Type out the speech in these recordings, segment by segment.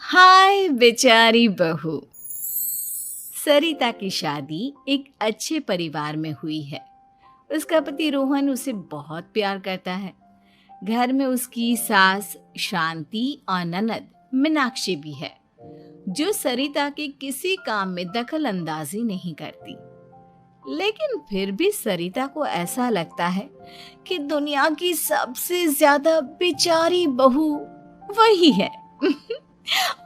हाय बेचारी बहू। सरिता की शादी एक अच्छे परिवार में हुई है। उसका पति रोहन उसे बहुत प्यार करता है। घर में उसकी सास शांति और ननद मीनाक्षी भी है, जो सरिता के किसी काम में दखल अंदाजी नहीं करती। लेकिन फिर भी सरिता को ऐसा लगता है कि दुनिया की सबसे ज्यादा बेचारी बहू वही है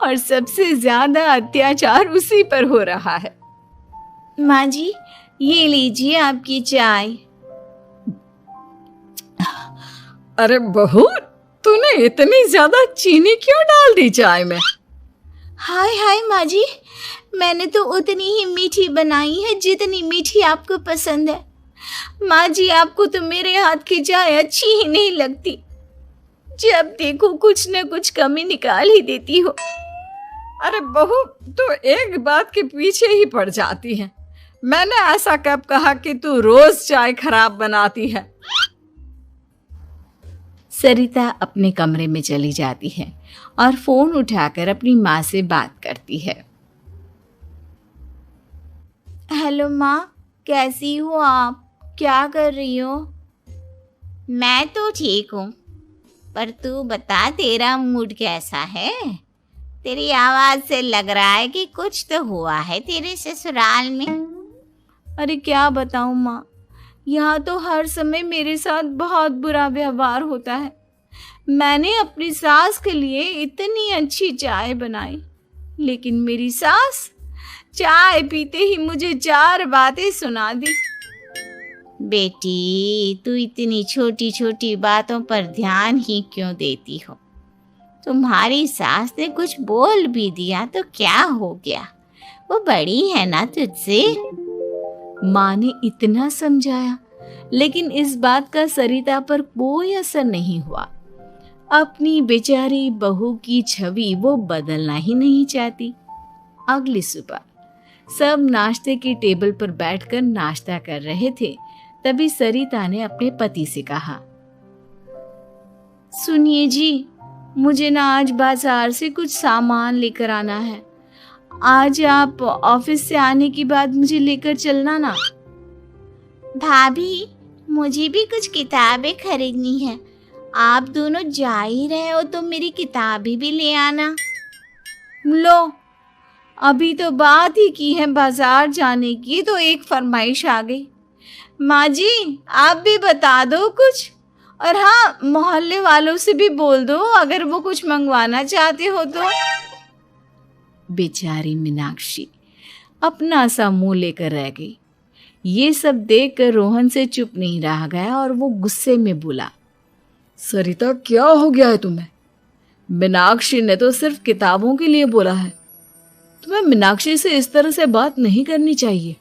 और सबसे ज्यादा अत्याचार उसी पर हो रहा है। माँ जी, ये लीजिए आपकी चाय। अरे बहू, तूने इतनी ज्यादा चीनी क्यों डाल दी चाय में? हाय हाय माँ जी, मैंने तो उतनी ही मीठी बनाई है जितनी मीठी आपको पसंद है। माँ जी, आपको तो मेरे हाथ की चाय अच्छी ही नहीं लगती। जब देखो कुछ न कुछ कमी निकाल ही देती हो। अरे बहू, तू एक बात के पीछे ही पड़ जाती है। मैंने ऐसा कब कहा कि तू रोज चाय खराब बनाती है? सरिता अपने कमरे में चली जाती है और फोन उठाकर अपनी माँ से बात करती है। हेलो माँ, कैसी हो आप? क्या कर रही हो? मैं तो ठीक हूँ, पर तू बता, तेरा मूड कैसा है? तेरी आवाज से लग रहा है कि कुछ तो हुआ है तेरे ससुराल में। अरे क्या बताऊँ माँ, यहाँ तो हर समय मेरे साथ बहुत बुरा व्यवहार होता है। मैंने अपनी सास के लिए इतनी अच्छी चाय बनाई, लेकिन मेरी सास चाय पीते ही मुझे 4 बातें सुना दी। बेटी, तू इतनी छोटी छोटी बातों पर ध्यान ही क्यों देती हो? तुम्हारी सास ने कुछ बोल भी दिया तो क्या हो गया, वो बड़ी है ना तुझसे। माँ ने इतना समझाया, लेकिन इस बात का सरिता पर कोई असर नहीं हुआ। अपनी बेचारी बहू की छवि वो बदलना ही नहीं चाहती। अगली सुबह सब नाश्ते की टेबल पर बैठकर नाश्ता कर रहे थे, तभी सरिता ने अपने पति से कहा, सुनिए जी, मुझे ना आज बाजार से कुछ सामान लेकर आना है। आज आप ऑफिस से आने के बाद मुझे लेकर चलना ना। भाभी, मुझे भी कुछ किताबें खरीदनी है। आप दोनों जा ही रहे हो तो मेरी किताबें भी ले आना। लो, अभी तो बात ही की है बाजार जाने की, तो एक फरमाइश आ गई। माँ जी, आप भी बता दो कुछ, और हाँ, मोहल्ले वालों से भी बोल दो अगर वो कुछ मंगवाना चाहते हो तो। बेचारी मीनाक्षी अपना सा मुंह लेकर रह गई। ये सब देखकर रोहन से चुप नहीं रहा गया और वो गुस्से में बोला, सरिता, क्या हो गया है तुम्हें? मीनाक्षी ने तो सिर्फ किताबों के लिए बोला है। तुम्हें मीनाक्षी से इस तरह से बात नहीं करनी चाहिए।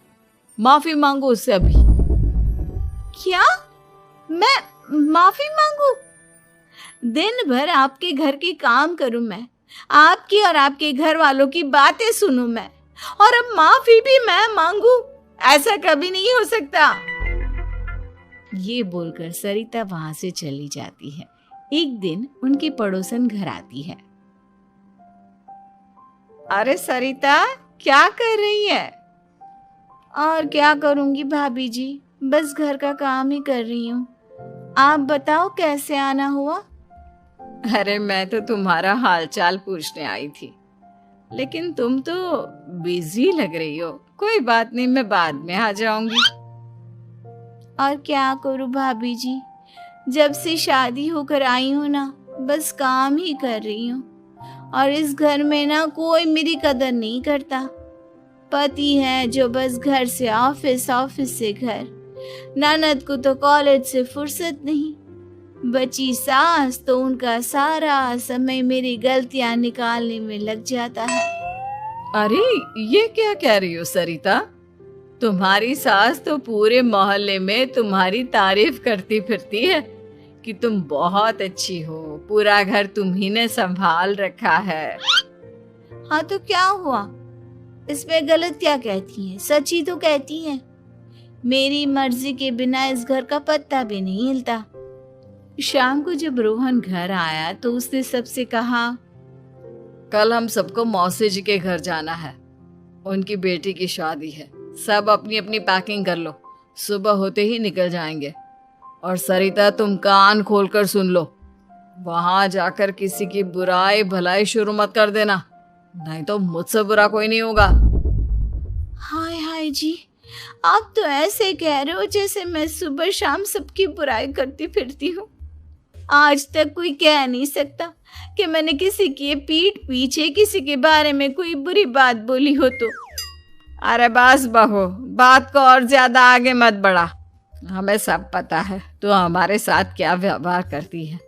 माफी मांगो उससे अभी। क्या? मैं माफी मांगू? दिन भर आपके घर की काम करूं मैं, आपकी और आपके घर वालों की बातें सुनूं मैं, और अब माफी भी मैं मांगू? ऐसा कभी नहीं हो सकता। ये बोलकर सरिता वहां से चली जाती है। एक दिन उनकी पड़ोसन घर आती है। अरे सरिता, क्या कर रही है? और क्या करूंगी भाभी जी, बस घर का काम ही कर रही हूँ। आप बताओ कैसे आना हुआ? अरे मैं तो तुम्हारा हालचाल पूछने आई थी, लेकिन तुम तो बिजी लग रही हो। कोई बात नहीं, मैं बाद में आ जाऊंगी। और क्या करूं भाभी जी, जब से शादी होकर आई हूँ ना, बस काम ही कर रही हूँ, और इस घर में ना कोई मेरी कदर नहीं करता। पति है जो बस घर से ऑफिस, ऑफिस से घर। ननद को तो कॉलेज से फुर्सत नहीं। बची सास तो उनका सारा समय मेरी गलतियां निकालने में लग जाता है। अरे ये क्या कह रही हो सरिता? तुम्हारी सास तो पूरे मोहल्ले में तुम्हारी तारीफ करती फिरती है कि तुम बहुत अच्छी हो, पूरा घर तुम ही ने संभाल रखा है। हाँ तो क्या हुआ, इसमें गलत क्या कहती है? सच ही तो कहती है। मेरी मर्जी के बिना इस घर का पत्ता भी नहीं हिलता। शाम को जब रोहन घर आया तो उसने सबसे कहा, कल हम सबको मौसी जी के घर जाना है। उनकी बेटी की शादी है। सब अपनी अपनी पैकिंग कर लो, सुबह होते ही निकल जाएंगे। और सरिता, तुम कान खोलकर सुन लो, वहां जाकर किसी की बुराई भलाई शुरू मत कर देना, नहीं तो मुझसे बुरा कोई नहीं होगा। हाय हाय जी, आप तो ऐसे कह रहे हो जैसे मैं सुबह शाम सबकी बुराई करती फिरती हूँ। आज तक कोई कह नहीं सकता कि मैंने किसी की पीठ पीछे किसी के बारे में कोई बुरी बात बोली हो तो। अरे बस बहू, बात को और ज्यादा आगे मत बढ़ा। हमें सब पता है तू हमारे साथ क्या व्यवहार करती है।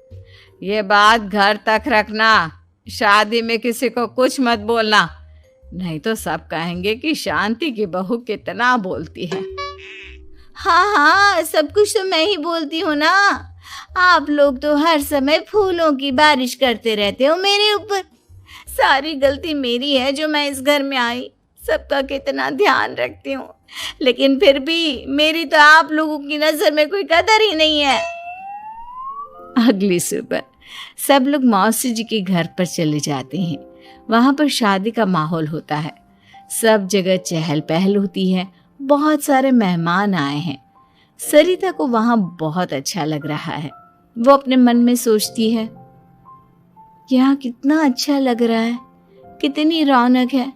ये बात घर तक रखना, शादी में किसी को कुछ मत बोलना, नहीं तो सब कहेंगे कि शांति की बहू कितना बोलती है। हाँ हाँ, सब कुछ तो मैं ही बोलती हूँ ना। आप लोग तो हर समय फूलों की बारिश करते रहते हो मेरे ऊपर। सारी गलती मेरी है जो मैं इस घर में आई। सबका कितना ध्यान रखती हूँ, लेकिन फिर भी मेरी तो आप लोगों की नज़र में कोई कदर ही नहीं है। अगली सुबह सब लोग मौसी जी के घर पर चले जाते हैं। वहाँ पर शादी का माहौल होता है। सब जगह चहल पहल होती है। बहुत सारे मेहमान आए हैं। सरिता को वहाँ बहुत अच्छा लग रहा है। वो अपने मन में सोचती है, यहाँ कितना अच्छा लग रहा है, कितनी रौनक है।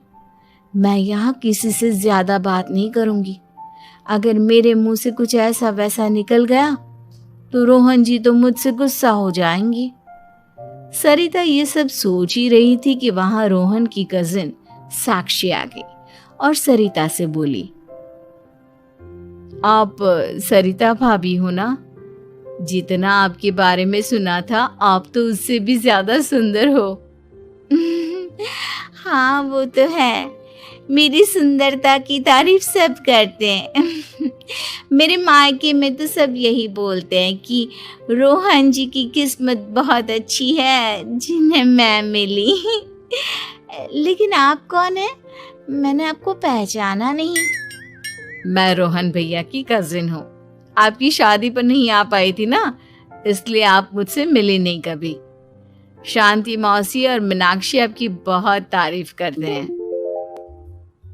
मैं यहाँ किसी से ज्यादा बात नहीं करूँगी। अगर मेरे मुंह से कुछ ऐसा वैसा निकल गया तो रोहन जी तो मुझसे गुस्सा हो जाएंगी। सरिता ये सब सोच ही रही थी कि वहां रोहन की कजिन साक्षी आ गई और सरिता से बोली, आप सरिता भाभी हो ना? जितना आपके बारे में सुना था, आप तो उससे भी ज्यादा सुंदर हो। हाँ वो तो है, मेरी सुंदरता की तारीफ सब करते हैं। मेरे मायके में तो सब यही बोलते हैं कि रोहन जी की किस्मत बहुत अच्छी है जिन्हें मैं मिली। लेकिन आप कौन है? मैंने आपको पहचाना नहीं। मैं रोहन भैया की कजिन हूँ। आपकी शादी पर नहीं आ पाई थी ना, इसलिए आप मुझसे मिली नहीं कभी। शांति मौसी और मीनाक्षी आपकी बहुत तारीफ करते हैं।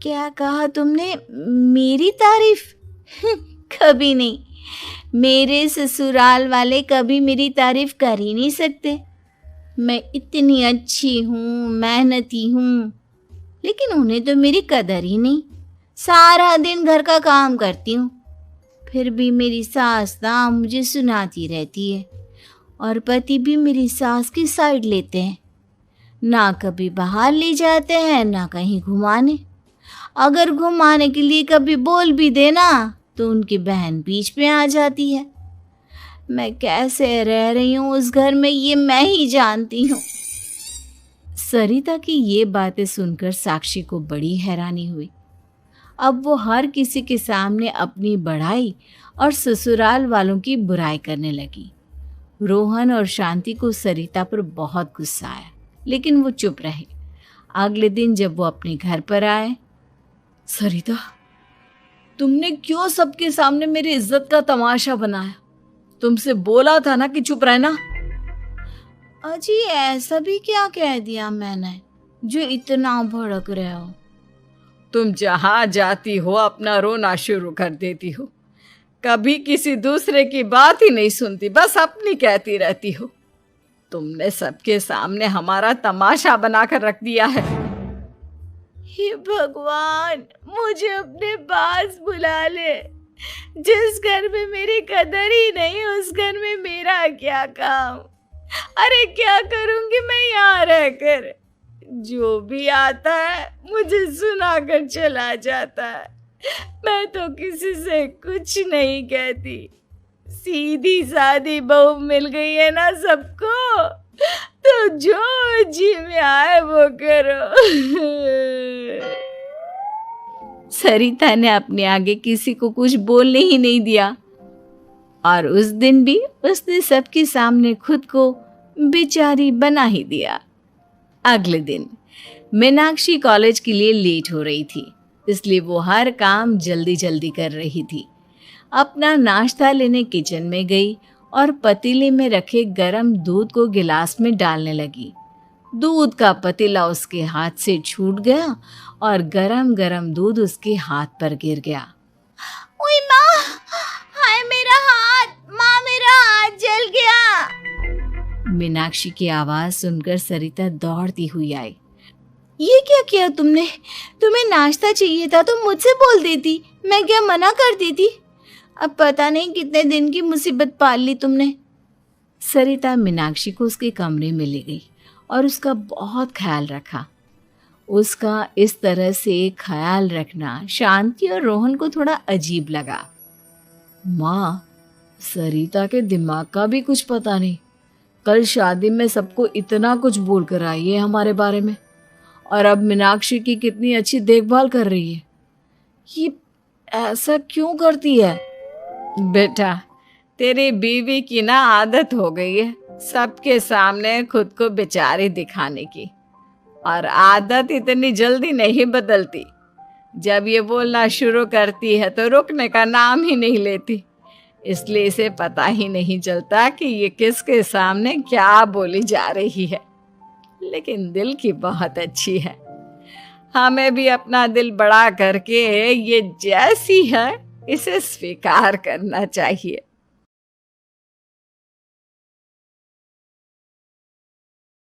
क्या कहा तुमने? मेरी तारीफ? कभी नहीं। मेरे ससुराल वाले कभी मेरी तारीफ कर ही नहीं सकते। मैं इतनी अच्छी हूँ, मेहनती हूँ, लेकिन उन्हें तो मेरी कदर ही नहीं। सारा दिन घर का काम करती हूँ, फिर भी मेरी सास ना मुझे सुनाती रहती है। और पति भी मेरी सास की साइड लेते हैं। ना कभी बाहर ले जाते हैं, ना कहीं घुमाने। अगर घुमाने के लिए कभी बोल भी देना तो उनकी बहन बीच में आ जाती है। मैं कैसे रह रही हूँ उस घर में, ये मैं ही जानती हूँ। सरिता की ये बातें सुनकर साक्षी को बड़ी हैरानी हुई। अब वो हर किसी के सामने अपनी बढ़ाई और ससुराल वालों की बुराई करने लगी। रोहन और शांति को सरिता पर बहुत गुस्सा आया, लेकिन वो चुप रहे। अगले दिन जब वो अपने घर पर आए, सरिता, तुमने क्यों सबके सामने मेरी इज्जत का तमाशा बनाया? तुमसे बोला था ना कि चुप रहना। अजी ऐसा भी क्या कह दिया मैंने जो इतना भड़क रहे हो? तुम जहां जाती हो अपना रोना शुरू कर देती हो। कभी किसी दूसरे की बात ही नहीं सुनती, बस अपनी कहती रहती हो। तुमने सबके सामने हमारा तमाशा बनाकर रख दिया है। हे भगवान, मुझे अपने पास बुला ले। जिस घर में मेरी कदर ही नहीं, उस घर में मेरा क्या काम? अरे क्या करूंगी मैं यहाँ रहकर? जो भी आता है मुझे सुनाकर चला जाता है। मैं तो किसी से कुछ नहीं कहती। सीधी सादी बहू मिल गई है ना सबको, तो जो जी में आए वो करो। सरिता ने अपने आगे किसी को कुछ बोलने ही नहीं दिया और उस दिन भी उसने सबके सामने खुद को बेचारी बना ही दिया। अगले दिन मीनाक्षी कॉलेज के लिए लेट हो रही थी, इसलिए वो हर काम जल्दी जल्दी कर रही थी। अपना नाश्ता लेने किचन में गई और पतीले में रखे गरम दूध को गिलास में डालने लगी। दूध का पतीला उसके हाथ से छूट गया और गरम गरम दूध उसके हाथ पर गिर गया। ओए माँ, हाय मेरा हाथ, माँ मेरा हाथ जल गया। मीनाक्षी की आवाज सुनकर सरिता दौड़ती हुई आई। ये क्या किया तुमने? तुम्हें नाश्ता चाहिए था तो मुझसे बोल देती, मैं क्या मना कर देती? अब पता नहीं कितने दिन की मुसीबत पाल ली तुमने। सरिता मीनाक्षी को उसके कमरे में ले गई और उसका बहुत ख्याल रखा। उसका इस तरह से ख्याल रखना शांति और रोहन को थोड़ा अजीब लगा। माँ, सरिता के दिमाग का भी कुछ पता नहीं। कल शादी में सबको इतना कुछ बोल कर आई है हमारे बारे में, और अब मीनाक्षी की कितनी अच्छी देखभाल कर रही है। ये ऐसा क्यों करती है? बेटा, तेरी बीवी की ना आदत हो गई है सबके सामने खुद को बेचारी दिखाने की, और आदत इतनी जल्दी नहीं बदलती। जब ये बोलना शुरू करती है तो रुकने का नाम ही नहीं लेती, इसलिए इसे पता ही नहीं चलता कि ये किसके सामने क्या बोली जा रही है। लेकिन दिल की बहुत अच्छी है। हमें भी अपना दिल बड़ा करके ये जैसी है इसे स्वीकार करना चाहिए।